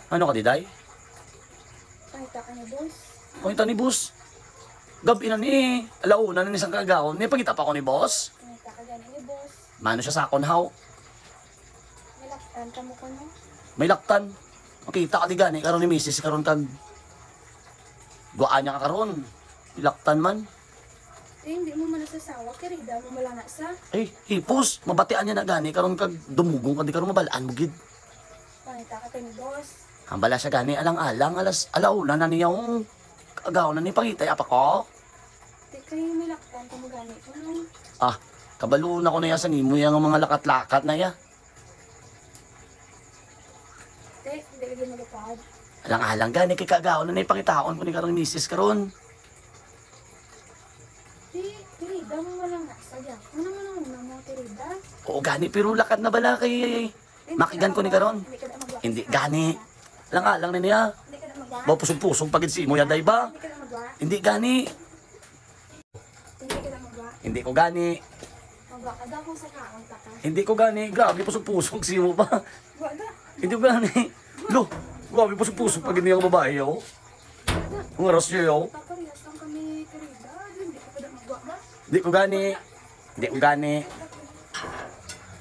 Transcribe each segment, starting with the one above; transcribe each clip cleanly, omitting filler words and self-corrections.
Ano ka, Diday? Pakita ka ni boss. Pakita ni boss. Gabi na ni, alauna na ni isang kagawon. May pangita pa ako ni boss. Pakita ka gani ni boss. Mano siya sakon haw. Nilaktan ka mo ko no. May laktan. Makita ka di gani, karon ni misis, karon kag... Guaan niya ka karon. Ilaktan man. Eh, hindi mo man nasasawa. Kirida mo malanga sa. Eh, hipos. Mabatian niya na gani, karon kag dumugong ka di karon mabalaan mo gid. Pakita ka ni boss. Ang bala siya gani, alang-alang, alauna na niya yung kagawon na ni pangitay apa ko. Di kayo nilaktan ka mo gani ko no. Ah, kabalo na ko na ya sa nimo yang mga lakat-lakat na ya. Hindi lagi malupad. Alang-alang gani kay kagawon na ni pangitaon ko ni karong misis karon. Kirida mo malanga sa. Ano mo mo kirida? Oo gani pero lakat na bala kay makigan ko ni karon. Hindi gani. Alang-alang na niya. Hindi ka na magwa. Ba pusong-pusong pagid si mo yaday ba? Hindi ka na magwa. Hindi gani. Hindi ka na magwa. Hindi ko gani. Magwa ka daw kung sa kaon ka. Hindi ko gani. Grabe pusong-pusong si mo ba? Magwa ka. Hindi ko gani. Lo, grabe pusong-pusong pagid niya ang babae yo. Ang oras niya yo. Paparehas lang kami kirida. Hindi ka pa na magwa ba? Hindi ko gani. Hindi ko gani.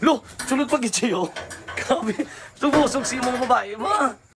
Lo, sulod pagid siya yo. Grabe, tumusog si mo babae ba?